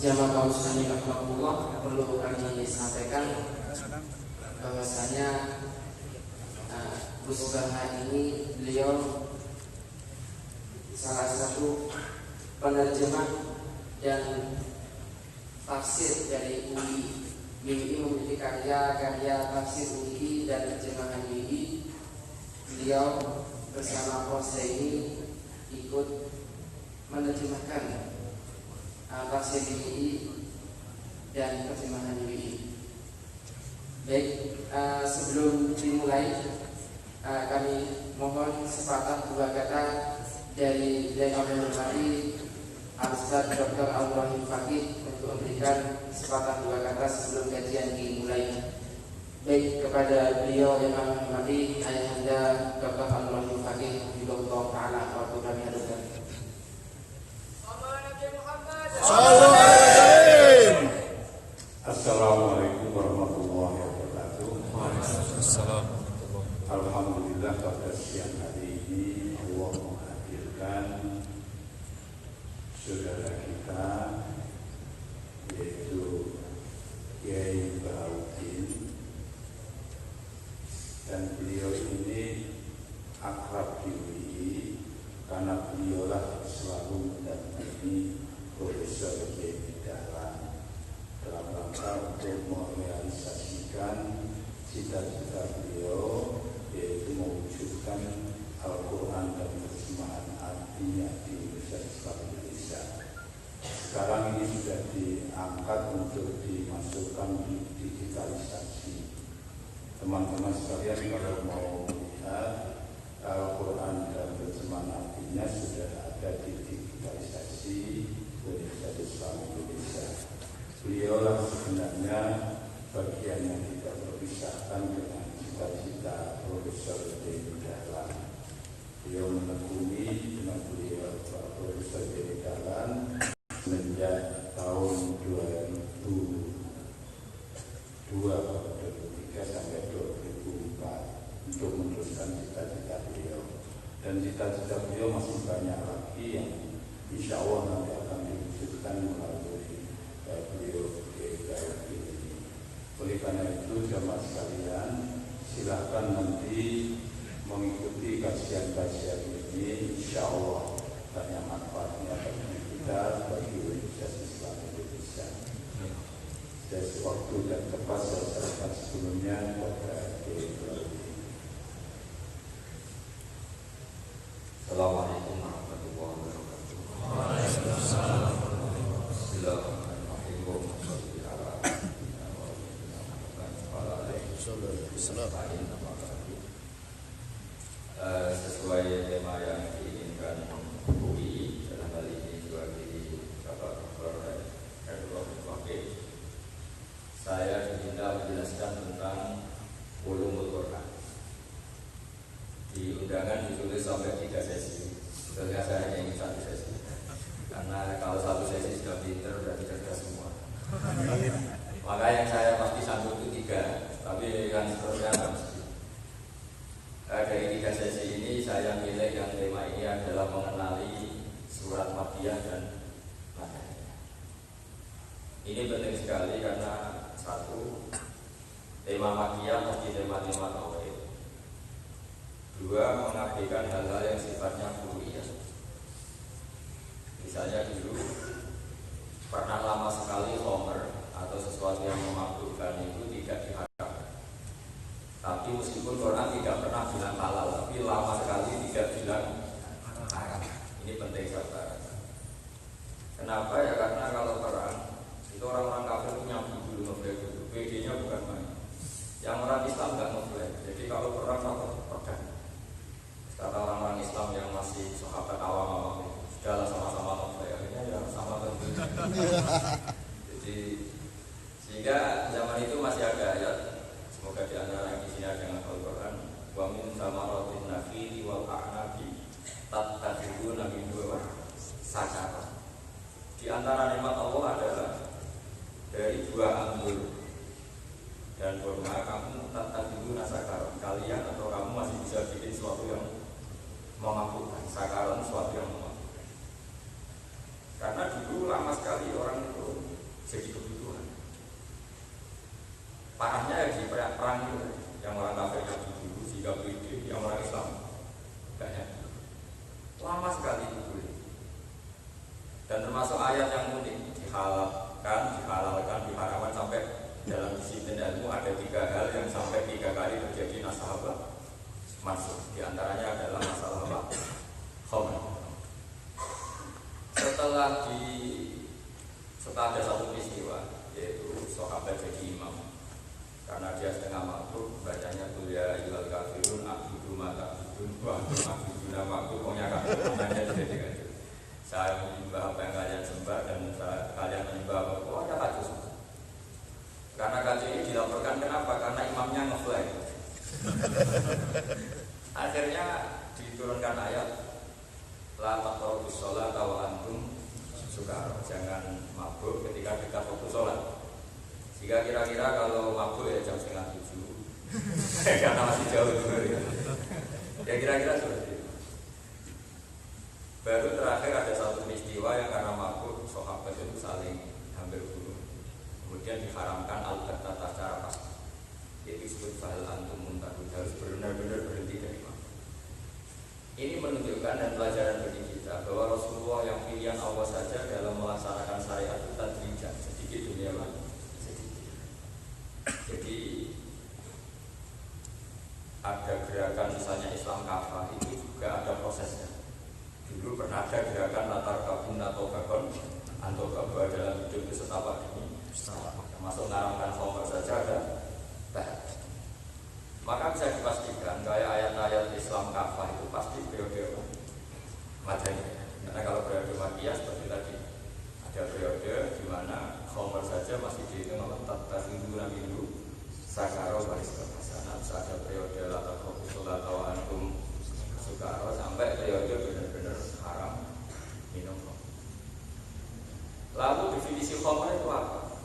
Jamaah kaum muslimin rahimakumullah, perlu kami sampaikan bahwasanya Gus Baha ini beliau salah satu penerjemah dan tafsir dari UI. UI memiliki karya-karya tafsir UI dan terjemahan UI. Beliau bersama Prof. ini ikut menerjemahkan tafsir UI dan terjemahan UI. Baik, sebelum dimulai kami mohon sepatah dua kata dari Beliau Al-Hormati Al-Ustaz Dr. Al-Rahim Fakih untuk memberikan sepatah dua kata sebelum kajian dimulai. Baik, kepada beliau yang kami hormati Ayahanda Dr. Al-Rahim Fakih Hafizahullah Ta'ala, waktu kami hadirkan. Assalamualaikum warahmatullahi wabarakatuh. Waalaikumsalam. Alhamdulillah pada siang hari ini Allah menghadirkan saudara kita yaitu Kiai Bahaudin, dan beliau ini akrab di UI karena beliaulah selalu mendampingi Profesor Kiai Dahlan dalam rangka untuk merealisasikan cita-cita beliau, yaitu mewujudkan Al-Quran dan terjemahan artinya di Universitas Islam Indonesia. Sekarang ini sudah diangkat untuk dimasukkan di digitalisasi. Teman-teman sekalian, kalau mau melihat Al-Quran dan terjemahan artinya sudah ada di digitalisasi Universitas Islam Indonesia. Beliaulah sebenarnya bagian yang tidak terpisahkan dengan cita-cita Profesor Kiai Dahlan. Beliau menekuni dengan beliau Profesor Kiai Dahlan sejak tahun 2002 sampai 2004 untuk meneruskan cita-cita beliau. Dan cita-cita beliau masih banyak lagi yang insya Allah nanti akan diwujudkan melalui beliau ini. Oleh karena itu jamaah sekalian, silakan nanti mengikuti kajian-kajian ini, insya Allah banyak manfaatnya bagi kita, bagi Universitas Islam Indonesia. Dari waktu dan tempat saya serahkan sebelumnya kepada Kiai Bahaudin. Assalamualaikum warahmatullahi wabarakatuh. Waalaikumsalam. Sesuai tema yang diinginkan UI dalam hal ini juga di Bapak Dr. Al-Rahim Fakih, saya diminta menjelaskan tentang ulumul Quran. Di undangan ditulis sampai 3 sesi. Sebetulnya saya hanya ingin 1 sesi, karena kalau 1 sesi sudah pinter berarti cerdas semua. Maka yang saya pasti sanggup itu 3, tapi yang seterusnya nggak mesti. Dari 3 sesi ini saya pilih yang tema ini adalah mengenali surat Makkiyah dan Madaniyah. Ini penting sekali karena satu, tema Makkiyah pasti tema-tema tauhid. 2, mengabaikan hal-hal yang sifatnya kuliah. Misalnya dulu pernah lama sekali homer atau sesuatu yang memabukkan itu tidak diharapkan. Tapi meskipun Quran tidak pernah bilang halal, tapi lama sekali tidak bilang haram. Ini penting saudara. Kenapa ya? Karena kalau perang itu orang-orang kafir punya dulu ngeblek dulu. PD-nya bukan main. Yang orang Islam nggak ngeblek. Jadi kalau perang takut pedang. Kata orang-orang Islam yang masih sahabat awam-awam itu sudahlah sama-sama ngeblek. Akhirnya ya sama tentunya. Jadi sehingga zaman itu masih ada ayat. Semoga di antara yang di sini ada yang Al-Quran. Wa min samaratin nakhili wal a'nabi tattakhiduna min dua sakara. Di antara nikmat Allah adalah dari buah anggur dan kurma kamu tattakhiduna sakara. Kalian atau kamu masih bisa bikin sesuatu yang memabukkan. Sakara sesuatu yang memabukkan. Karena dulu lama sekali orang itu Parahnya ya di perang itu, yang orang kafirnya dulu sehingga pede, yang orang Islam banyak. Lama sekali itu boleh. Dan termasuk ayat yang unik, dihalalkan, diharamkan sampai dalam disiplin ilmu ada 3 hal yang sampai 3 kali terjadi nasahabah masuk. Di antaranya adalah masalah apa? Khamr. Setelah ada satu peristiwa, yaitu sahabat jadi imam. Karena dia setengah mabuk, bacanya kuliah ilal kafirun, abudu mata abudun, wa abuduna mabuk, pokoknya kafirun, nanya jadi gitu. Saya menyembah apa yang kalian sembah dan kalian menyembah apa, oh ada kacau. Karena kacau ini dilaporkan kenapa? Karena imamnya nge-flag. Akhirnya diturunkan ayat la taqrabus sholata wa antum sukara, jangan mabuk ketika dekat waktu sholat. Jika kira-kira kalau mabuk ya jam 6:30 karena masih jauh dulu ya kira-kira seperti itu. Baru terakhir ada satu peristiwa yang karena mabuk sahabat itu saling hampir bunuh, kemudian diharamkan al-battah secara pasti, yaitu disebut fahal antum muntahun, harus benar-benar berhenti dari mabuk. Ini menunjukkan dan pelajaran bagi kita bahwa Rasulullah yang pilihan Allah saja dalam melaksanakan syariat itu tadrijan, sedikit demi sedikit. Jadi ada gerakan misalnya Islam kafah itu juga ada prosesnya. Dulu pernah ada gerakan latar kabun atau babon atau babah dalam hidup beserta ini, termasuk ngaramkan khamr saja ada tahap. Maka bisa dipastikan kayak ayat-ayat Islam kafah itu pasti periode Madani. Karena kalau periode Makiyah seperti tadi ada periode di mana khamr saja masih dihitung menetap tahun minggu sakaro baris kebasana. Ada periode latar kabun atau antum sukaro sampai periode benar-benar haram minum khamr. Lalu definisi khamr itu apa?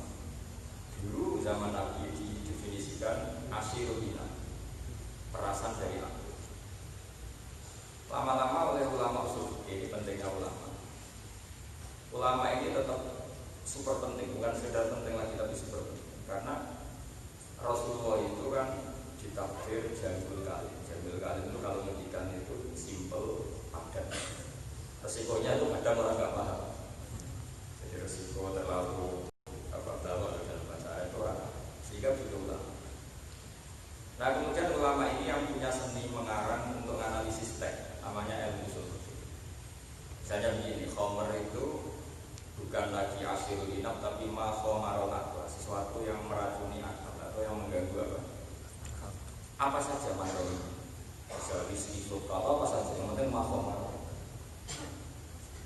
Dulu zaman Nabi didefinisikan asyirulina, perasan dari aku. Lama-lama oleh ulama usul fikih, ini pentingnya ulama. Ulama ini tetap super penting, bukan sekedar penting lagi tapi super penting. Karena Rasulullah itu kan ditakdir jamil kali. Jamil kali itu kalau ngendikan itu simple, padat. Resikonya itu kadang orang nggak paham. Jadi resiko terlalu dalam bahasa Arab itu orang, sehingga butuh ulama. Nah kemudian ulama ini yang punya seni mengarang untuk analisis teks, namanya ilmu usul fikih. Misalnya begini, khamr itu bukan lagi asyirul inab tapi ma khamarul akal, sesuatu yang meracuni akal atau yang mengganggu apa saja makhluk ini. Jadi sifat kalau apa saja yang penting ma khamar.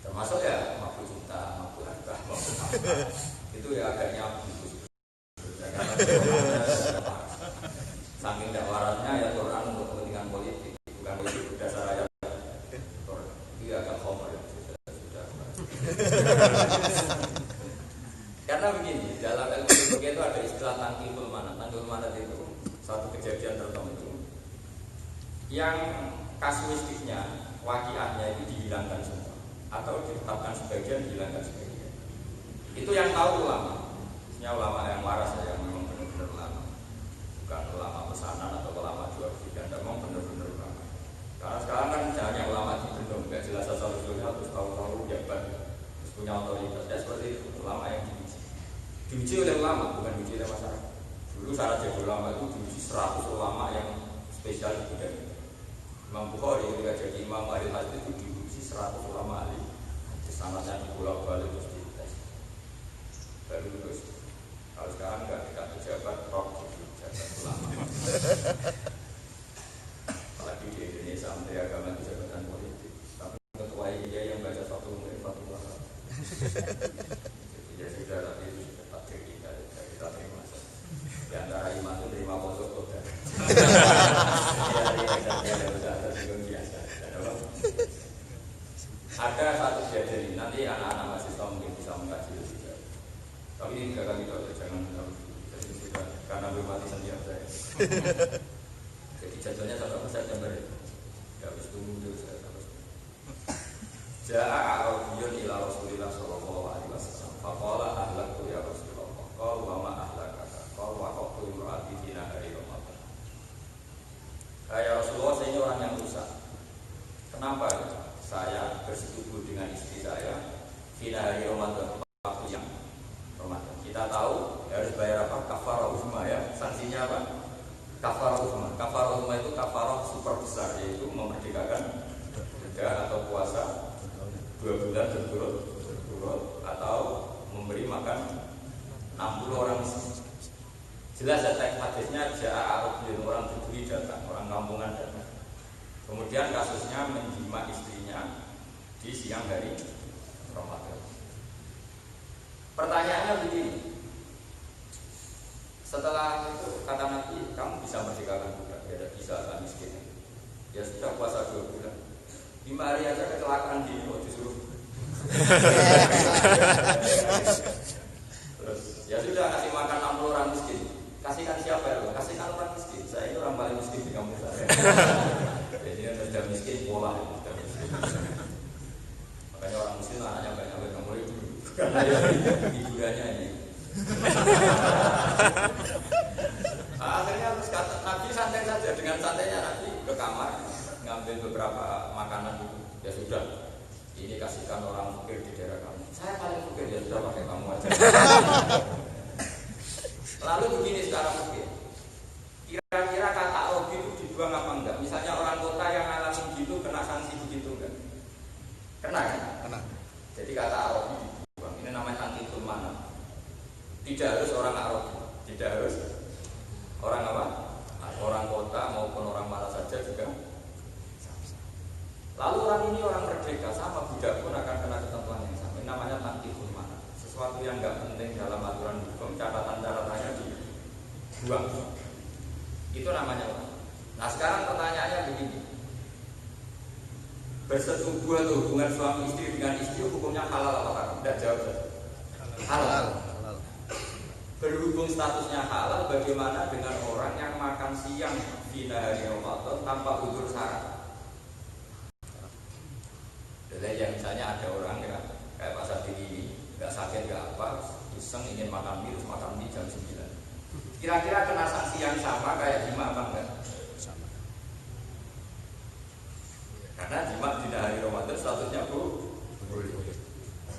Termasuk ya mabuk cinta, mabuk harta, mabuk apa. Itu ya agaknya saking tidak waratnya ya Quran untuk kepentingan politik, bukan politik berdasar ayat Quran. Itu agak khamar ya, sudah. Karena begini, dalam ilmu fikih itu ada istilah tangkihul manat. Tangkihul manat itu satu kejadian tertentu yang kasuistiknya, waqiahnya itu dihilangkan semua atau ditetapkan sebagian, dihilangkan sebagian. Itu yang tahu ulama. Maksudnya ulama yang waras ya, yang memang benar-benar ulama. Bukan ulama pesanan atau ulama jual beli, dan memang benar-benar ulama. Karena sekarang kan misalnya ulama di bendung, nggak jelas asal-usulnya, terus tahu-tahu jabat, terus punya otoritas. Ya seperti itu, ulama yang diuji oleh ulama, bukan diuji oleh masyarakat. Dulu syarat jadi ulama itu diuji 100 ulama yang spesial di bidang. Imam Bukhari ketika jadi imam ahli hadis itu diuji 100 ulama ahli. Sanadnya di pulau Bali terus dites. Baru lulus. Kalau sekarang nggak dekat pejabat, rock pejabat ulama. Apalagi di Indonesia Menteri Agama itu jabatan politik. Tapi ketua IAIA yang baca satu menit fatwa. Jadi ya sudah, tapi itu sudah takdir kita terima. Di antara iman itu terima pojok kota. Ada satu kejadian ini, nanti anak-anak mahasiswa mungkin bisa mengkaji juga. Tapi ini juga kami tahu, jangan tahu. Jadi sudah, karena belum mati sendiri saya. Jadi jadwalnya sampai September itu. Ya habis tunggu dulu saya terus. Ja'a Arabiyun ila Rasulillah sallallahu alaihi wasallam. Faqala ahlaktu ya Rasulullah. Qala wa ma ahlakaka. Qala wa qaqtu imra'at kafarah uzma ya. Sanksinya apa? Kafarah uzma. Kafarah uzma itu kafarah super besar, yaitu memerdekakan budak atau puasa 2 bulan berturut-turut atau memberi makan 60 orang miskin. Jelas ya teks hadisnya ja'a Arabiyun, orang Bedui datang, orang kampungan datang. Kemudian kasusnya menjima istrinya di siang hari Ramadan. Pertanyaannya begini, setelah itu kata Nabi, kamu bisa merdekakan budak? Ya tidak bisa, kan miskin. Ya sudah puasa 2 bulan. 5 hari aja kecelakaan di kok disuruh. Terus ya sudah kasih makan 60 orang miskin. Kasihkan siapa ya? Kasihkan orang miskin. Saya ini orang paling miskin di kampung saya. Jadi kan sudah miskin pola, sudah miskin. Makanya orang muslim anaknya banyak banget mulai dulu. Karena hiburannya ini. Akhirnya terus kata Nabi santai saja, dengan santainya Nabi ke kamar ngambil beberapa makanan itu. Ya sudah, ini kasihkan orang fakir di daerah kamu. Saya paling fakir, ya sudah pakai kamu aja. Lalu begini secara fakir, kira-kira kata Robi itu dibuang apa enggak? Misalnya orang kota yang ngalamin gitu kena sanksi begitu enggak? Kena kan? Kena. Jadi kata Robi dibuang. Ini namanya antitul mana? Tidak harus orang Arabi, tidak harus orang apa? Orang kota maupun orang mana saja juga. Lalu orang ini orang merdeka, sama budak pun akan kena ketentuan yang sama. Ini namanya antitul mana? Sesuatu yang nggak penting dalam aturan hukum, catatan-catatannya dibuang. Itu namanya orang. Nah sekarang pertanyaannya begini, bersetubuh atau hubungan suami istri dengan istri hukumnya halal apa haram? Tidak jawab. Halal. Berhubung statusnya halal, bagaimana dengan orang yang makan siang di hari Ramadan tanpa udzur syarat? Jadi yang misalnya ada orang ya, kayak Pak Sabili ini, nggak sakit nggak apa, iseng ingin makan mie, terus makan mie jam 9. Kira-kira kena sanksi yang sama kayak jima apa enggak? Sama. Karena jima di hari Ramadan statusnya boleh.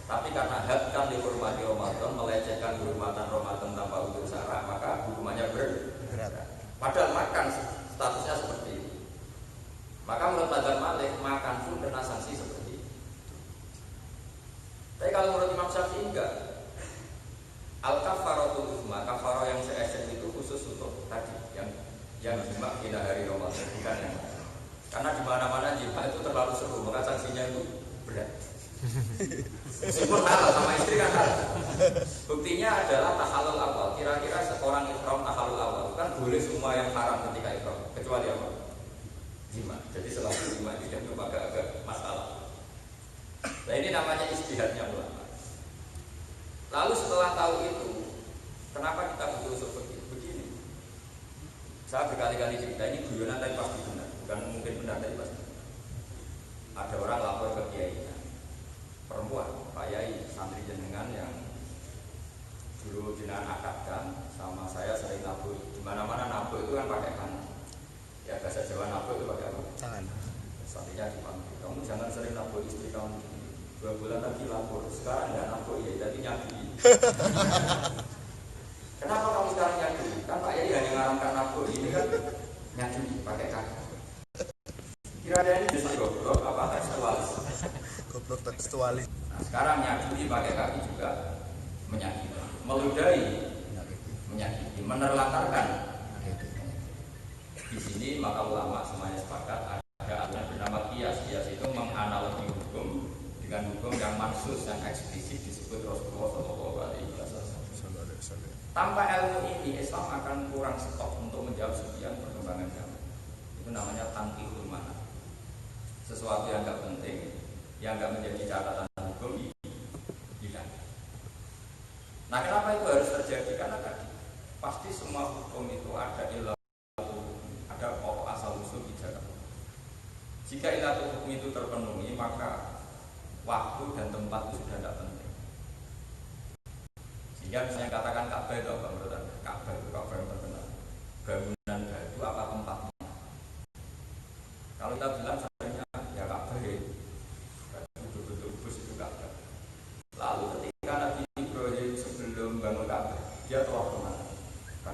Tapi karena hak kan dihormati Ramadan, melecehkan kehormatan Ramadan tanpa udzur syarat, maka hukumannya berat. Padahal makan statusnya seperti itu. Maka menurut Mazhab Malik, makan pun kena sanksi seperti itu. Tapi kalau menurut Imam Syafi'i enggak. Al-kafaratul uzma, kafarah yang se-esen itu khusus untuk tadi yang jima pada hari Ramadan, bukan yang lain. Karena di mana-mana jima itu terlalu seru, maka sanksinya itu berat. Meskipun halal sama istri kan halal. Buktinya adalah tahalul awal. Kira-kira seorang ihram tahalul awal kan boleh semua yang haram ketika ihram, kecuali apa? Jima. Jadi selalu jima tidak itu agak masalah. Nah ini namanya ijtihadnya ulama. Lalu setelah tahu itu, kenapa kita butuh seperti begini? Saya berkali-kali cerita ini guyonan tapi pasti benar, bukan mungkin benar tapi pasti. Ada orang lapor ke kiainya, perempuan, Pak Yai, santri jenengan yang dulu jenengan akadkan sama saya sering nabur. Di mana-mana nabur itu kan pakai kanan. Ya bahasa Jawa nabur itu pakai apa? Tangan. Santrinya dipanggil, kamu jangan sering nabur istri kamu. 2 bulan lagi lapor, sekarang nggak nabur ya, jadi nyakui. Kenapa kamu sekarang nyakui? Kan Pak Yai hanya ngaramkan nabur, ini kan nyakui, pakai kaki. Kira-kira ini bisa goblok apa tekstualis? Goblok tekstualis. Nah, sekarang nyakui pakai kaki juga menyakiti, meludahi, menyakiti, menerlantarkan. Di sini maka ulama semuanya sepakat ada aturan bernama qiyas. Qiyas itu menganalogi hukum dengan hukum yang mansus, yang eksplisit disebut Rasulullah SAW. Tanpa ilmu ini Islam akan kurang stok untuk menjawab sekian perkembangan zaman. Itu namanya tangkihul mana. Sesuatu yang enggak penting, yang enggak menjadi catatan hukum hilang. Nah kenapa itu harus terjadi? Karena tadi pasti semua hukum itu ada ilah, ada pokok asal usul ijazah. Jika ilah hukum itu terpenuhi, maka waktu dan tempat itu sudah tidak penting. Sehingga misalnya katakan Ka'bah itu apa menurut Anda? Ka'bah itu Ka'bah yang terkenal. Bangunan batu apa tempatnya? Kalau kita bilang sebenarnya ya Ka'bah itu betul-betul bus itu Ka'bah. Lalu ketika Nabi Ibrahim sebelum bangun Ka'bah, dia telah kemana?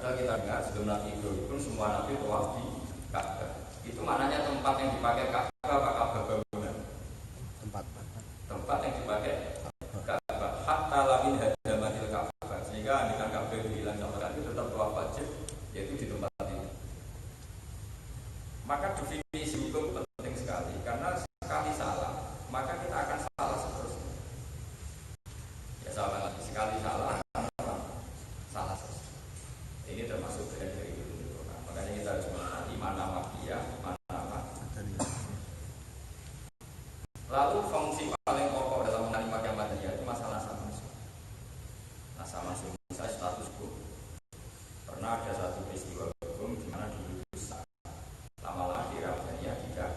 Padahal kita dengar sebelum Nabi Ibrahim semua Nabi tawaf di Ka'bah. Itu maknanya tempat yang dipakai Ka'bah apa Ka'bah bangunan? Tempat yang dipakai Ka'bah. Hatta lamin hadamatil Ka'bah. Sehingga andaikan Ka'bah hilang sama sekali tetap tawaf wajib, yaitu di tempat ini. Maka definisi hukum penting sekali karena sekali salah maka kita akan salah seterusnya. Ya salah lagi sekali salah terus. Ini termasuk dari itu. Makanya kita harus mengenali mana makiyah, mana nama. Lalu fungsi paling pokok dalam mengenali makiyah madiyah itu masalah nasa masuk. Nasa masuk misalnya status hukum. Pernah ada satu peristiwa hukum di mana dulu besar lama-lama dirabanya tidak.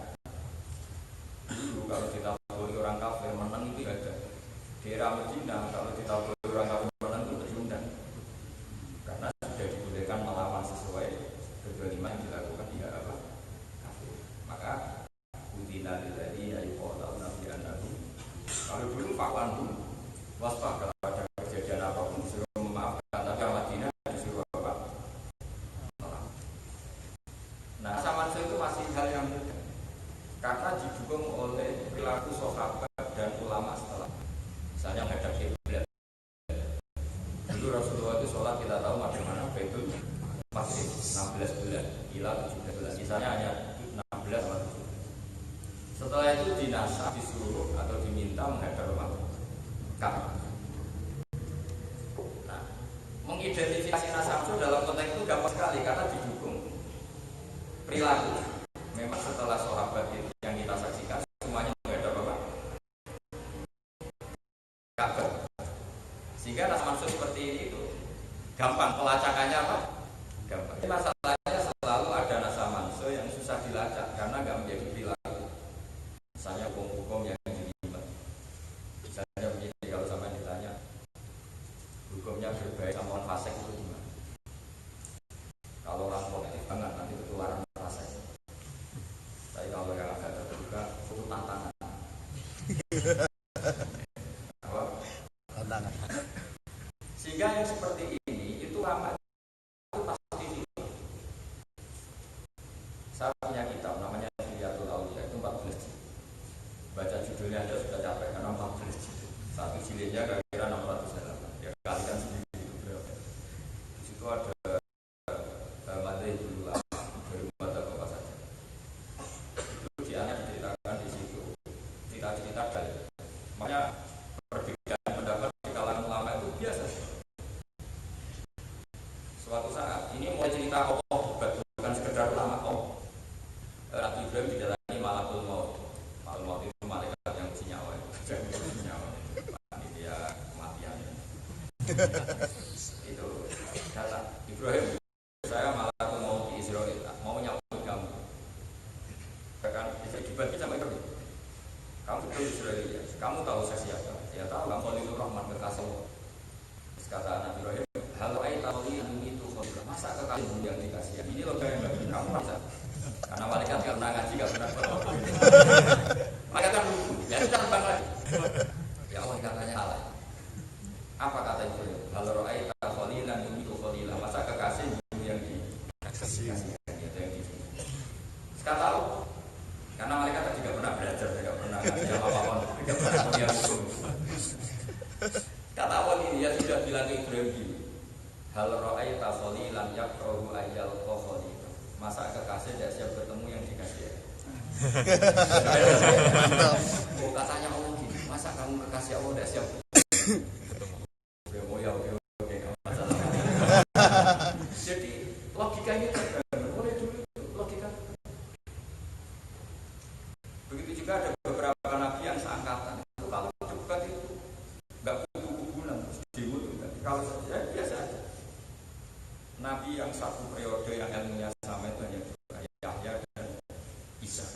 Dulu kalau ditaburi orang kafir menang itu ada. Di era Medina kalau ditaburi orang kafir menang itu berundang. Karena sudah dibolehkan melawan sesuai kedoliman yang dilakukan tidak apa kafir. Maka udina lillahi ayyuhal nabi an-nabi. Kalau dulu fakwan dulu waspada kalau ada kejadian apapun disuruh memaafkan, tapi Madinah disuruh apa? Nah, samanso itu masih hal yang beda karena didukung oleh perilaku sahabat dan ulama setelah. Misalnya menghadap kiblat. Dulu Rasulullah itu sholat kita tahu bagaimana Baitul Maqdis 16 bulan, gila 17 bulan. Sisanya hanya 16 atau 17. Setelah itu dinasah, disuruh atau diminta menghadap rumah Ka'bah. Nah, mengidentifikasi nasab itu dalam konteks itu gampang sekali karena didukung perilaku. Memang setelah sahabat itu yang kita saksikan semuanya menghadap apa? Ka'bah. Sehingga nasa maksud seperti ini itu gampang pelacakannya apa? Gampang. Jadi masalahnya selalu ada nasa mansur yang susah dilacak karena nggak menjadi perilaku. Misalnya hukum-hukum yang dilibat. Misalnya begini, kalau sampai ditanya hukumnya berbaik sama orang fasik itu gimana? Kalau orang positif banget nanti ketularan fasik. Tapi kalau yang agak terbuka itu tantangan. Apa? Tantangan. Sehingga yang seperti ini itu lama itu pasti itu. Saya punya kitab namanya Hilyatul Auliya itu 14 jilid. Baca judulnya aja sudah capek karena 14 jilid. Satu jilidnya kira-kira 600 halaman. Ya kalikan sendiri itu berapa. Di situ ada materi dulu lah dari baca apa saja. Itu dianya diceritakan di situ. Cerita-cerita dari makanya perbedaan pendapat di kalangan ulama itu biasa. Suatu saat ini mulai cerita Allah bukan sekedar ulama Allah. Nabi Ibrahim didatangi malakul maut. Malakul maut itu malaikat yang uji nyawa itu. Uji nyawa. Panitia kematian. Itu datang Ibrahim. Saya malakul maut di Israel mau nyambut kamu. Bahkan bisa dibagi sama Ibrahim. Kamu betul Israel ya. Kamu tahu saya siapa? Ya tahu. Kamu itu Rahman kekasih Allah. Kata Nabi Ibrahim, halo aitali itu masa kekasih yang dikasih. Ini loh yang bagi kamu masa. Karena malaikat nggak pernah ngaji, nggak pernah berdoa. Malaikat kan lugu, ya itu terbang lagi. Ya Allah katanya salah. Apa kata Ibrahim? Halo aitali itu kholilah masa kekasih yang dikasih. Itu yang di. Sekarang tahu. Karena malaikat juga pernah belajar, juga pernah ngaji apa-apa, juga pernah kuliah hukum. Kata awal ini ya sudah bilang ke Ibrahim gini, hal ra'aita kholilan yakrahu ayyal kholi. Masa kekasih tidak siap bertemu yang dikasih. Oh katanya Allah gini, masa kamu kekasih Allah tidak siap bertemu? Oh ya oke nggak masalah. Jadi logikanya mulai dulu logika. Begitu juga ada beberapa nabi yang seangkatan. Itu kalau debat itu nggak kubu-kubunan, demo itu enggak. Kalau saya biasa aja. Nabi yang satu periode yang ilmunya sama itu hanya Yahya dan Isa.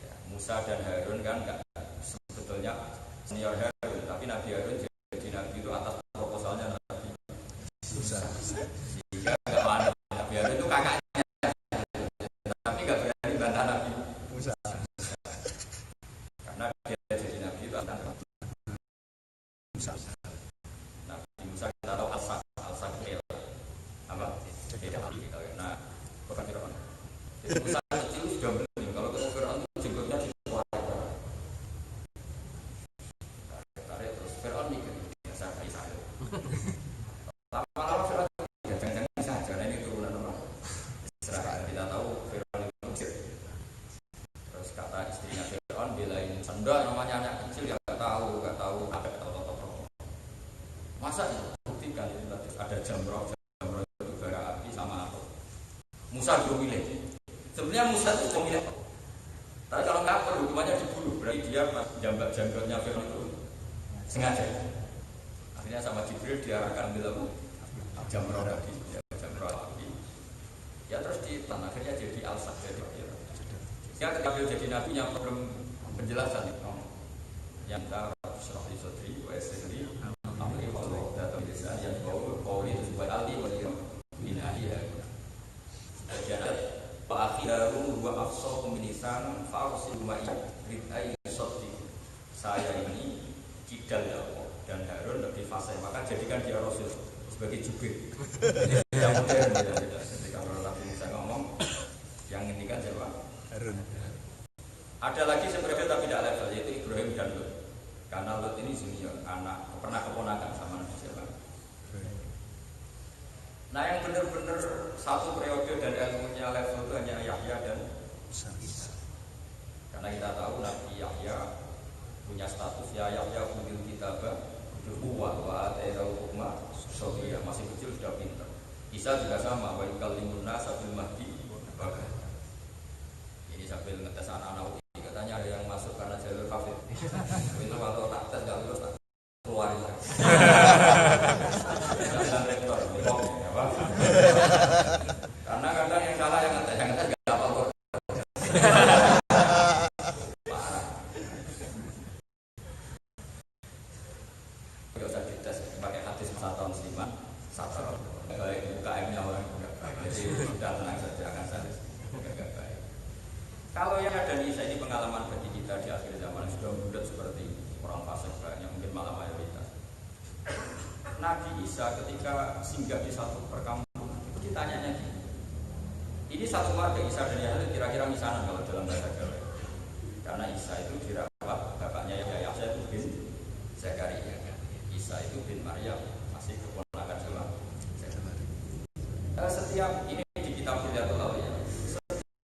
Ya, Musa dan Harun kan enggak sebetulnya senior Harun, tapi Nabi Harun jadi nabi itu atas proposalnya Nabi Musa. Sehingga enggak mana Nabi Harun itu kakaknya, tapi enggak berani bantah Nabi Musa. Karena dia jadi nabi itu atas Nabi Musa kita tahu al-Sakil Jadi Musa kecil sudah bening. Kalau ketemu Fir'aun itu jenggotnya tarik terus Fir'aun mikir biasa kayak saya. Lama-lama Fir'aun jangan-jangan saja karena ini turunan orang Israel. Kita tahu Fir'aun itu Mesir. Terus kata istrinya Fir'aun belain senda namanya anak kecil yang nggak tahu ada tahu. Masa itu buktikan itu tadi ada jamroh itu bara api sama aku. Musa belum milih. Sebenarnya Musa itu pemilih. Tapi kalau nggak perlu hukumannya dibunuh. Berarti dia jambak janggotnya Fir'aun itu sengaja. Akhirnya sama Jibril diarahkan bilang jamroh tadi, jamroh api. Ya terus di tanah akhirnya jadi al-Sad jadi. Ya ketika beliau jadi nabi yang problem penjelasan itu. Yang kita surah Al-Sodri, Wa-Sodri, Amri Wallah, datang di desa yang bau itu supaya Ali wali binahi ya. Bagian Pak Akhidaru wa afsal pemilisan fa'usil ma'i ridai sodri. Saya ini kidal ya Allah dan Harun lebih fasih, maka jadikan dia Rasul sebagai jubir. Yang modern ya. Ketika Nabi Musa ngomong, yang ini kan siapa? Harun. Ada lagi sebenarnya tapi tidak level, yaitu Ibrahim dan Lut. Karena Lut ini junior, anak pernah keponakan sama Nabi siapa? Nah yang benar-benar satu periode dan ilmunya level itu hanya Yahya dan Isa. Karena kita tahu Nabi Yahya punya status ya Yahya punya kitabah huwa wa atairu hukma sobiyah, masih kecil sudah pintar. Isa juga sama, wa yukallimun nasa bil mahdi bahkan. Ini sambil ngetes anak-anak katanya ada yang masuk karena jalur kafir. Itu kalau tak tes nggak lulus tak keluarin lagi. Dan rektor, karena kadang yang salah yang ngetes nggak apa-apa. Parah. Nggak usah dites pakai hadis satu musliman satu. Baik UKM-nya orang nggak baik. Jadi sudah tenang saja akan sadis. Nggak baik. Kalau yang ada di Isa ini pengalaman bagi kita di akhir zaman sudah mudah seperti orang fasik banyak, mungkin malah mayoritas. Nabi Isa ketika singgah di satu perkampungan itu ditanyanya gini. Ini satu warga Isa dan Yahya kira-kira misanan kalau dalam bahasa Jawa. Karena Isa itu dirawat bapaknya Yahya itu bin Zakaria. Isa itu bin Maryam, masih keponakan sama Zakaria. Setiap ini di kitab Hidayatul Awliya.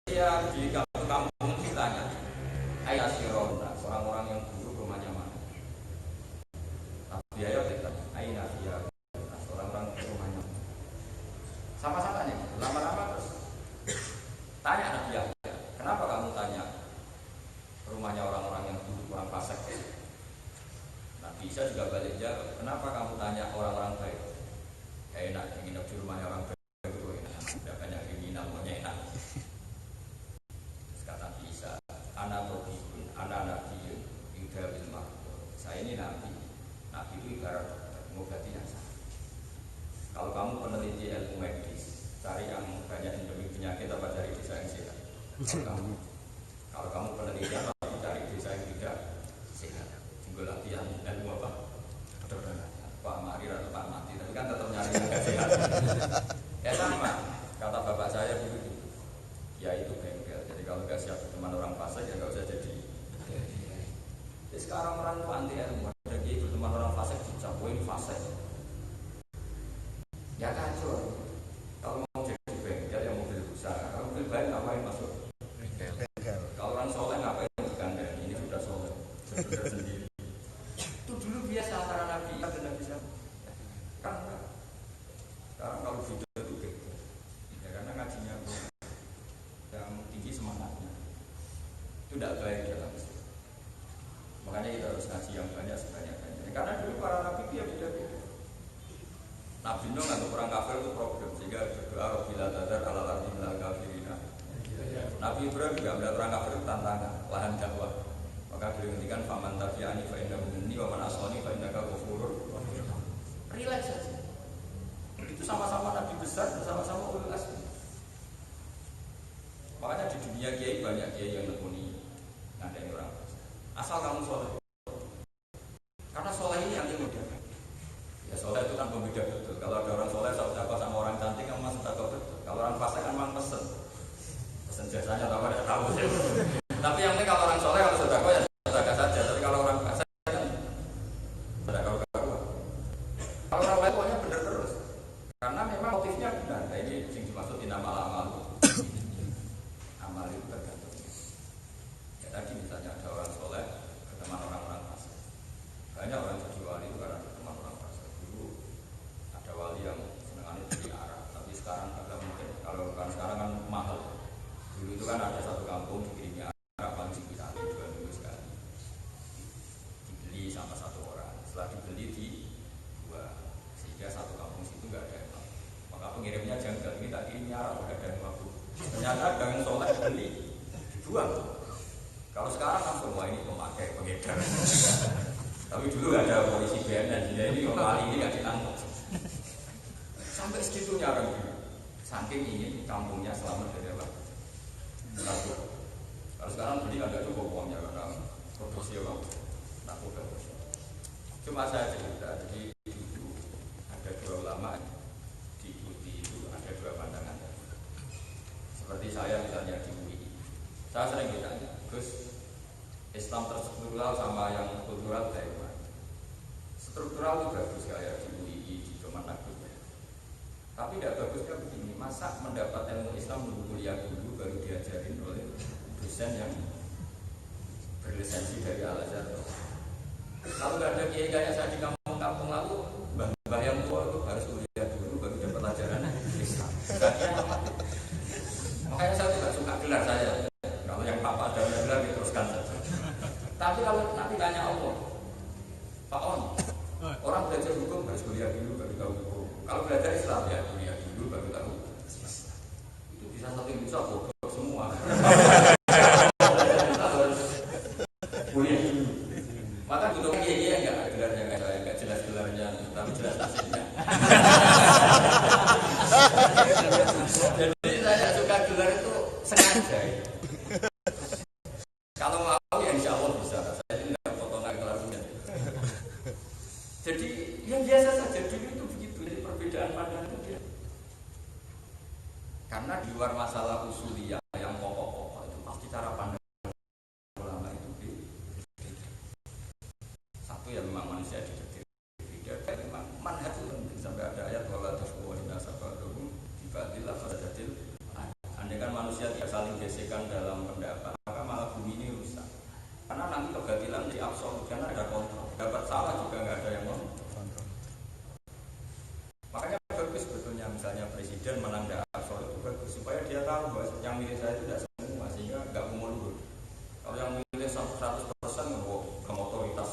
Setiap di kampung ditanya, ayat sirona, orang-orang yang buruk rumahnya mana? Nabi Yahya ditanya, ayat dia, orang-orang rumahnya mana? Sama-sama nih, lama-lama terus tanya Nabi Yahya, kenapa kamu tanya rumahnya orang-orang yang buruk, orang fasik? Nabi Isa juga balik jawab, kenapa kamu tanya orang-orang baik? Enak, ingin di rumahnya orang baik itu enak, tidak banyak keinginan, maunya enak. Anak Tobikun, anak Nabi Yuda Bilmah. Saya ini Nabi itu ibarat mengobati yang sakit. Kalau kamu peneliti ilmu medis, cari yang banyak endemik penyakit apa cari desa yang sehat. Kalau kamu peneliti apa cari desa yang tidak sehat. Tinggal latihan ilmu apa? Pak Mari atau Pak Mati, tapi kan tetap nyari yang sehat. Ya sama, kata bapak saya begitu. Ya itu bengkel. Jadi kalau nggak siap teman orang fasik ya nggak usah jadi. Jadi sekarang orang itu anti ilmu. Ada gitu teman orang fasik dicapuin fasik. Ya kacau. Kalau mau jadi bengkel ya mobil besar. Kalau mobil baik ngapain masuk bengkel? Kalau orang soleh ngapain bergandeng? Ini sudah soleh. Sudah sendiri. Itu dulu biasa antara Nabi dan Nabi siapa? Kan sekarang kalau video itu bengkel. Ya karena ngajinya yang tinggi semangatnya itu tidak baik dalam Islam. Makanya kita harus ngaji yang banyak sebanyak-banyaknya. Karena dulu para nabi dia beda-beda. Nabi Nuh nggak orang kafir itu problem sehingga berdoa Rabbil tadar ala ardi minal kafirina. Nabi Ibrahim juga melihat orang kafir itu tantangan lahan dakwah. Maka beliau ngendikan faman tabi'ani fa innahu minni wa man asani fa innaka ghafurur. Relax saja. Itu sama-sama nabi besar, bersama-sama ulul azmi. Makanya di dunia kiai banyak kiai yang nekuni ngadain orang asal kamu soleh. Karena soleh ini anti modern. Ya soleh itu kan pembeda betul. Kalau ada orang soleh sedekah sama orang cantik kamu masih sedekah betul. Kalau orang fasik kan memang pesen tahu. Tapi yang penting kalau orang soleh kalau sedekah ya sedekah saja. Tapi kalau orang fasik kan sedekah kalau orang lain pokoknya benar terus. Karena memang motifnya benar. Nah, ini yang dimaksud di nama amal. Amal itu tergantung. Ya, tadi misalnya ada orang soleh berteman orang-orang fasik. Banyak orang jadi wali itu karena berteman orang fasik. Dulu ada wali yang senangannya jadi Arab, tapi sekarang agak mungkin. Kalau kan sekarang kan mahal. Dulu itu kan ada satu kampung dikirimi Arab paling sekitar 2 minggu sekali. Dibeli sama satu orang. Setelah dibeli di dua, sehingga satu kampung situ nggak ada yang mau. Maka pengirimnya janggal, ini tak kirimi Arab nggak ada yang mau. Ternyata dengan soleh beli dibuang. Kalau sekarang kan semua ini pemakai pengedar. Tapi dulu nggak ada polisi BNN, jadi ini kali ini nggak ditangkap. Sampai segitunya orang dulu. Saking ingin kampungnya selamat dari apa? Narkoba. Kalau sekarang beli agak cukup uangnya karena produksi orang narkoba. Cuma saya cerita, jadi dulu ada 2 ulama diikuti itu ada 2 pandangan. Seperti saya misalnya di UI, saya sering ditanya, Gus, Islam terstruktural sama yang kultural kayak gimana? Struktural itu bagus kayak di UI, di Kementerian. Tapi tidak bagusnya begini, masa mendapat ilmu Islam dulu kuliah dulu baru diajarin oleh dosen yang berlisensi dari Al-Azhar. Kalau nggak ada kiai kayak saya di kampung-kampung lalu, mbah yang tua itu harus kuliah dulu baru dapat pelajaran Islam. Makanya saya tidak suka gelar saya. Kalau yang papa ada gelar diteruskan saja. Tapi kalau nanti tanya Allah, Pak On, orang belajar hukum harus kuliah dulu baru tahu hukum. Kalau belajar Islam ya kuliah dulu baru tahu. Itu bisa satu bisa bodoh semua. Kuliah dulu. Maka butuh kiai enggak gelarnya enggak jelas gelarnya, tapi jelas nasibnya. Jadi saya suka gelar itu sengaja. Kalau mau ya insya Allah bisa. Saya tidak potongan kelasnya. Jadi yang biasa saja dulu itu begitu. Jadi perbedaan pandangan itu dia. Karena di luar masalah usuliyah yang pokok-pokok itu pasti cara pandang ulama itu beda. Satu ya memang manusia beda. Memang manhaj itu penting sampai ada ayat wala tafwa inna sabarum dibatilah fasatil. Andai kan manusia tidak saling gesekan dalam pendapat, maka malah bumi ini rusak. Karena nanti kebatilan di absolut, karena ada kontrol. Dapat salah juga nggak ada yang kontrol. Makanya bagus sebetulnya misalnya presiden menang di absolut itu bagus supaya dia tahu bahwa yang milih saya itu tidak semua sehingga nggak mundur. Kalau yang milih 100% nggak otoritas.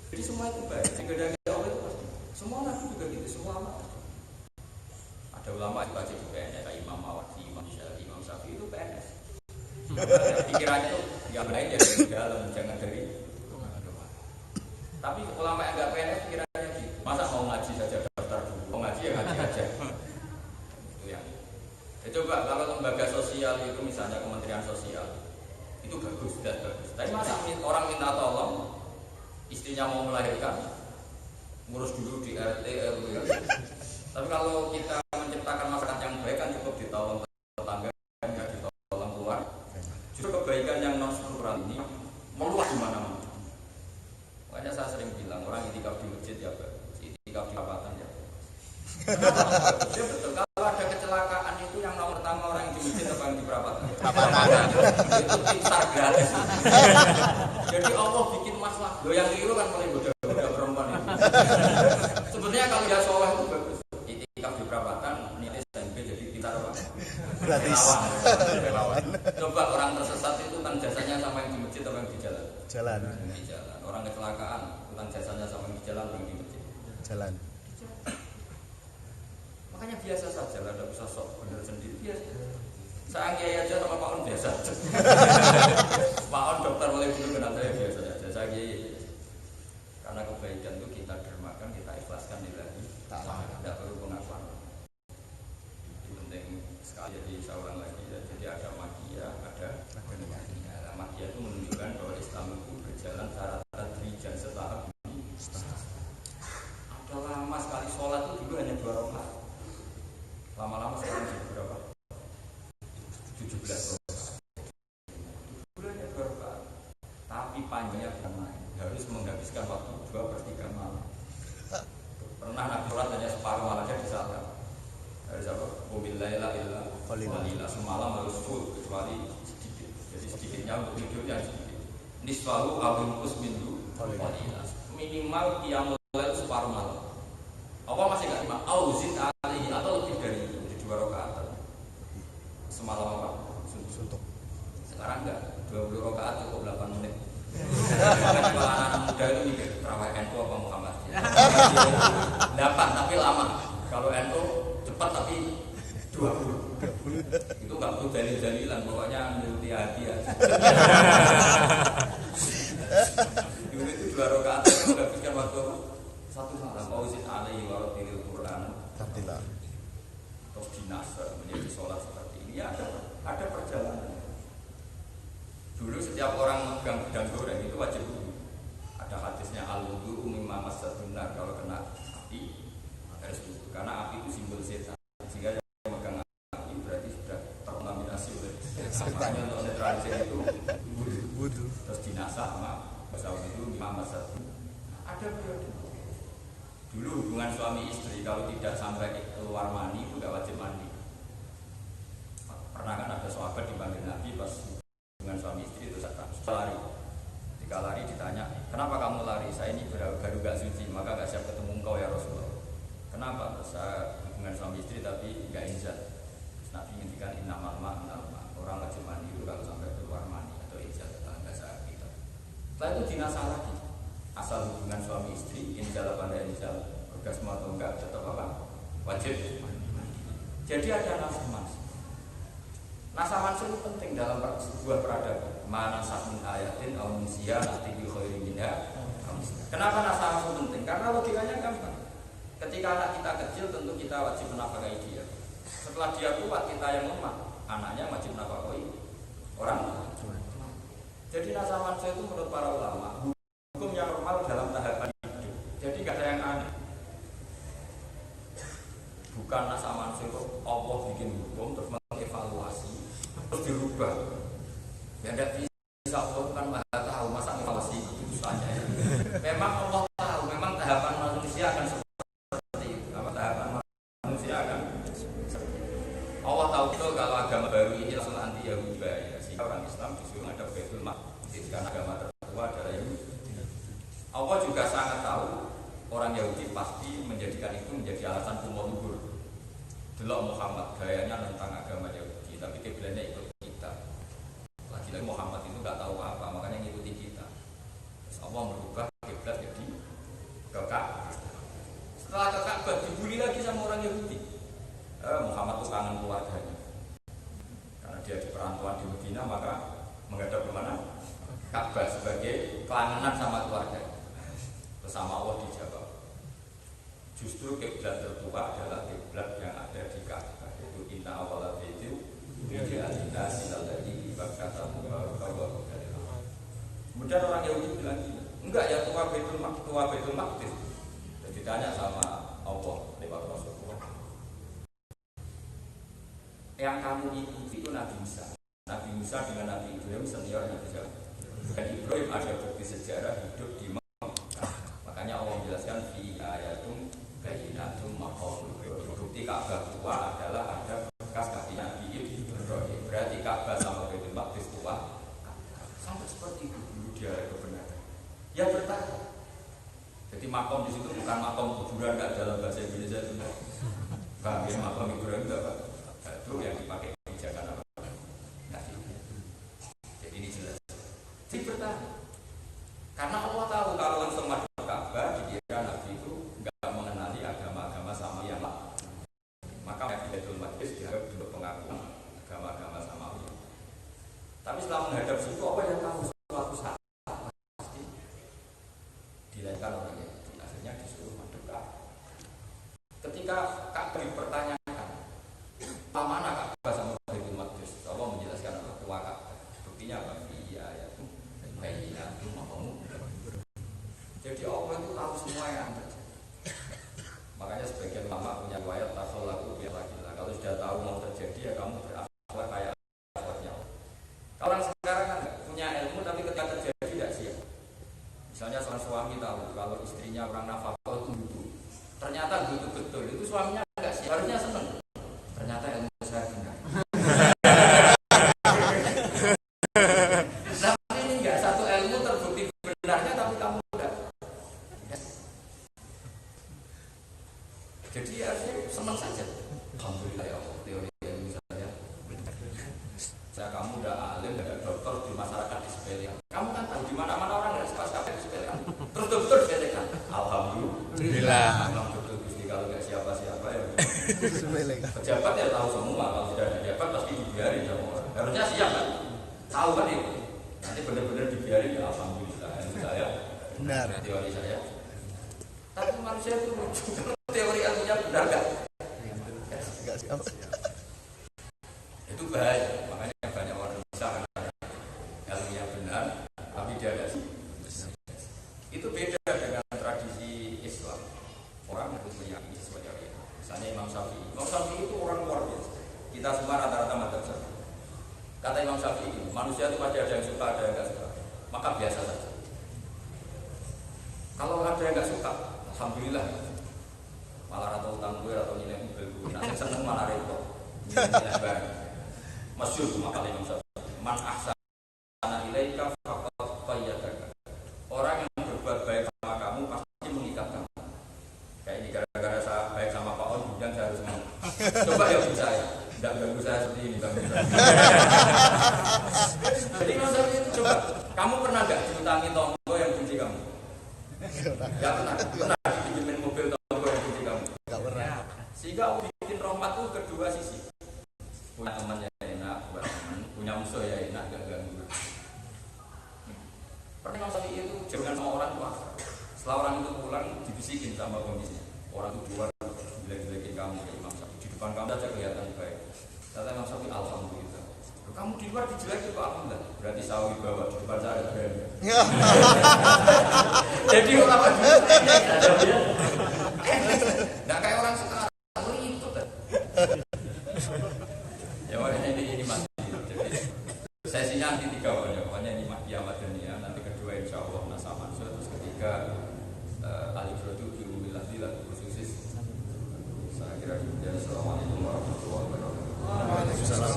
Jadi semua itu baik. Sehingga dari Allah itu pasti. Semua nabi juga gitu, semua ulama. Ada ulama yang baca di PNS, kayak Imam Mawardi, Imam Syafi'i, Imam Syafi'i itu PNS. Pikirannya itu yang lain ya dari dalam, jangan dari luar. Tapi ulama yang nggak PNS pikirannya gitu. Masa mau ngaji saja daftar dulu, mau ngaji ya ngaji aja. Itu yang. Ya, coba kalau lembaga sosial itu misalnya Kementerian Sosial itu bagus, sudah bagus. Tapi masa orang minta tolong, istrinya mau melahirkan, ngurus dulu di RT RW. Tapi kalau kita menciptakan masyarakat yang baik kan cukup ditolong tetangga, nggak ditolong keluar. Justru kebaikan yang non struktural ini meluas di mana-mana. Makanya saya sering bilang orang itikaf di masjid ya bagus, itikaf di perapatan ya bagus. Ya betul. Kalau ada kecelakaan itu yang nomor pertama orang yang di masjid apa yang di perapatan? Itu pintar gratis. Jadi Allah bikin masalah. Lo yang keliru kan paling bodoh-bodoh perempuan itu. Sebenarnya kalau dia soleh itu bagus. Itikaf di perapatan, nitis SMP jadi pintar apa? Gratis. Relawan. Coba orang tersesat itu kan jasanya sama yang di masjid atau yang di jalan? Jalan. Di jalan. Orang kecelakaan, utang jasanya sama yang di jalan atau yang di masjid? Jalan. Makanya biasa saja lah, tidak usah sok benar sendiri biasa. Saya kiai aja sama Pak On biasa. Pak On dokter mulai dulu kenal saya biasa saja. Saya kiai. Karena kebaikan itu kita dermakan, kita ikhlaskan lillahi ta'ala. Tidak perlu pengakuan. Itu penting sekali. Jadi saya ulang lagi ya. Jadi ada makia, ada makia. Makia itu menunjukkan bahwa Islam itu berjalan secara tadrijan setahap demi setahap. Ada lama sekali sholat itu dulu hanya 2 rakaat. Lama-lama sekarang jadi berapa? 17 panjangnya bermain, harus menghabiskan waktu 2/3 malam. Pernah Nabi sholat hanya separuh malamnya disalahkan. Harus apa? Wabillaila illa qalila. Semalam harus full kecuali sedikit. Jadi sedikitnya untuk tidurnya sedikit. Nisfahu awil usmindu qalila. Minimal qiyamul lail separuh malam. Apa masih nggak terima? Auzid alaihi atau lebih dari itu, jadi 2 rakaat. Semalam apa? Suntuk. Sekarang enggak, 20 rakaat cukup 8 menit. Kalau anak muda itu mikir terawih NU apa Muhammad? 8 tapi lama. Kalau NU cepat tapi 20. Itu nggak perlu dalil-dalilan, pokoknya menuruti hati aja. Dulu itu 2 rakaat menghabiskan waktu 1 malam. Auzid alaihi wa rattilil Qur'an. Tartila. Terus dinasa menjadi sholat seperti ini ada perjalanan. Dulu setiap orang megang gedang goreng itu wajib wudu. Ada hadisnya al-wudu mimma massatun nar, kalau kena api harus wudu karena api itu simbol setan. Sehingga yang megang api berarti sudah terkontaminasi oleh makanya untuk netralisir itu wudu. Terus dinasa sama bahasa itu mimma massatun. Ada periode. Dulu hubungan suami istri kalau tidak sampai keluar mani itu nggak wajib mandi. Pernah kan ada sahabat dipanggil Nabi pas hubungan suami istri itu lari. Ketika lari ditanya, kenapa kamu lari? Saya ini baru gak suci, maka gak siap ketemu engkau ya Rasulullah. Kenapa? Saya hubungan suami istri tapi gak inzal. Nabi ngintikan innamal ma'nal ma'. Orang wajib mandi itu kalau sampai keluar mani atau inzal dalam bahasa kita. Setelah itu dinasah lagi. Asal hubungan suami istri, inzal apa enggak inzal, orgasme atau enggak, tetap apa? Wajib. Jadi ada nasah mansuh. Nasah mansuh itu penting dalam sebuah peradaban. Mana sahmin ayatin au nusiya nanti bi khairin minha. Kenapa nasah mansuh penting? Karena logikanya gampang. Ketika anak kita kecil tentu kita wajib menafkahi dia. Setelah dia kuat kita yang lemah, anaknya wajib menafkahi orang tua. Jadi nasah mansuh itu menurut para ulama hukum yang normal dalam tahapan hidup. Jadi gak ada yang aneh. Bukan nasah mansuh itu Allah bikin hukum terus mengevaluasi terus dirubah. Ya tidak bisa, Allah kan maha tahu, masa evaluasi itu saja ya. Memang Allah tahu, memang tahapan manusia akan seperti itu. Apa tahapan manusia akan seperti itu. Allah tahu betul kalau agama baru ini langsung anti Yahudi ya. Sehingga orang Islam disuruh ada Baitul Maqdis karena agama tertua adalah Yahudi. Allah juga sangat tahu orang Yahudi pasti menjadikan itu menjadi alasan umur luhur. Delok Muhammad gayanya tentang agama Yahudi, tapi kiblatnya ikut kita. Lagi-lagi Muhammad itu nggak tahu apa, makanya ngikuti kita. Terus Allah merubah kiblat jadi ke Ka'bah. Setelah ke Ka'bah dibully lagi sama orang Yahudi. Muhammad itu kangen keluarganya. Karena dia di perantauan di Medina, maka menghadap kemana? Ka'bah sebagai kelangenan sama keluarganya. Bersama Allah dijawab. Justru kiblat tertua adalah kiblat yang ada di Ka'bah, yaitu inna awwala baitin wudi'a lin-nasi lalladzi Bakkata mubarakatan. Kemudian orang Yahudi bilang gini, enggak ya tua Baitul Maqdis. Dan ditanya sama Allah lewat Rasulullah. Yang kamu ikuti itu Nabi Musa. Nabi Musa dengan Nabi Ibrahim senior Nabi Musa. Dan Ibrahim ada bukti sejarah hidup di Mekah. Makanya Allah menjelaskan fi ayatum bayyinatum maqam. Bukti Ka'bah tua adalah ada bekas kaki Nabi Ibrahim. Berarti Ka'bah sama Baitul Maqdis tua. Sampai seperti itu dulu dia ada kebenaran. Ya bertahan. Jadi makom di situ bukan makom kuburan nggak dalam bahasa Indonesia itu. Bagi makom kuburan itu apa? Itu yang dipakai kebijakan apa? Nabi. Jadi ini jelas. Jadi bertahan. Karena Allah tahu kalau langsung masuk Ka'bah dikira Nabi itu nggak mengenali agama-agama sama yang lain. Maka Nabi Baitul Maqdis dianggap untuk pengakuan agama-agama samawi. Tapi setelah menghadap situ apa yang tahu suatu saat pasti dilahirkan orang Yahudi. Akhirnya disuruh masuk Ka'bah. Ketika Ka'bah dipertanyakan, mana Ka'bah sama Baitul Maqdis? Allah menjelaskan apa tua Ka'bah. Buktinya apa? Iya ya. Bayyinatum maqam. Jadi Allah itu tahu semua yang terjadi. Makanya sebagian ulama punya riwayat takhallaku bi laki-laki. Kalau sudah tahu mau terjadi ya kamu berakhlak kayak akhlaknya. Kalau orang sekarang kan punya ilmu tapi ketika terjadi suami tahu kalau istrinya orang nafkah itu ternyata itu betul, itu suaminya enggak sih, harusnya seneng. Ternyata ilmu saya benar. Tapi ini enggak satu ilmu terbukti benarnya, tapi kamu enggak. Jadi harusnya senang saja. Alhamdulillah ya Allah, teori ilmu saya benar. Saya kamu udah alim, udah dokter di masyarakat disepelekan. Kamu kan tahu di mana-mana orang nggak suka sampai disepelekan. Terus dokter disepelekan. Alhamdulillah. Memang dokter Gusti kalau nggak siapa-siapa ya. Pejabat ya tahu semua, kalau sudah ada pejabat pasti dibiarin sama orang. Harusnya siap kan? Tahu kan itu. Nanti benar-benar dibiarin ya alhamdulillah. Itu saya. Benar. Teori saya. Tapi manusia itu lucu. Teori ilmunya benar nggak? Nggak siap. Itu bahaya. Makanya banyak orang bisa kan ilmunya benar, tapi dia nggak siap. Itu beda dengan tradisi Islam. Orang harus meyakini sesuatu. Misalnya Imam Syafi'i. Imam Syafi'i itu orang luar biasa. Kita semua rata-rata madzhab Syafi'i. Kata Imam Syafi'i, manusia itu pasti ada yang suka, ada yang nggak suka. Maka biasa saja. Kalau ada yang nggak suka, alhamdulillah. Malah atau utang gue atau nilai mobil gue. Nanti seneng malah repot. Nilai barang. Masyhur itu makalah Imam Syafi'i. Man ahsana ilaika faqad qayyadaka. Orang yang berbuat baik sama kamu pasti mengikat kamu. Kayak ini gara-gara saya baik sama Pak On, kemudian saya harus mau. Coba ya bu saya, tidak ganggu saya seperti ini bang. Jadi Imam Syafi'i itu coba, kamu pernah nggak diutangi tonggo yang benci kamu? Nggak pernah. Pernah dipinjemin mobil tonggo yang benci kamu? Nggak pernah. Sehingga bikin rahmat itu kedua sisi. Punya teman ya enak, buat teman. Punya musuh ya enak, gak ganggu. Pernah Imam Syafi'i itu jangan sama orang tua. Setelah orang itu pulang dibisikin sama kondisinya. Orang itu keluar jelek-jelekin kamu ke Imam Syafi'i. Di depan kamu saja kelihatan baik. Kata Imam Syafi'i alhamdulillah. Kamu di luar dijelekin kok alhamdulillah. Berarti sawi bawa di depan saya ada berani. Jadi orang nggak kayak orang sekarang. Itu kan. Ya makanya ini masih. Jadi sesinya nanti 3 pokoknya ini Mahdi Ahmadiyah, nanti kedua insya Allah Nasa Mansur, terus ketiga Alif Rodu Ilmubillah Dilah Khususis. Saya kira demikian. Assalamualaikum warahmatullahi wabarakatuh. Waalaikumsalam.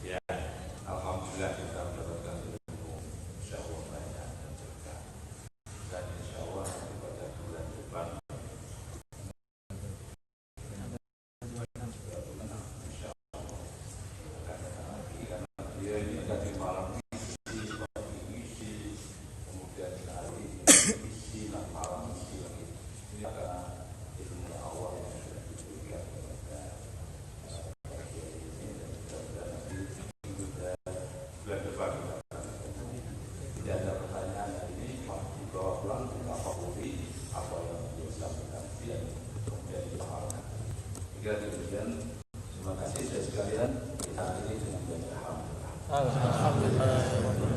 Ya, alhamdulillah kita mendapatkan ilmu insya Allah banyak dan juga, dan insya Allah nanti pada bulan depan dia ini tadi malam isi, pagi isi, kemudian hari isi, malam isi lagi. Ini karena ilmu awal yang sudah diberikan kepada ini, dan nanti bulan depan tidak ada pertanyaan hari ini, dibawa pulang kita favori apa yang dia sampaikan dan kemudian dipahami. Jika demikian, terima kasih saya sekalian, kita akhiri dengan banyak alhamdulillah. Assalamualaikum.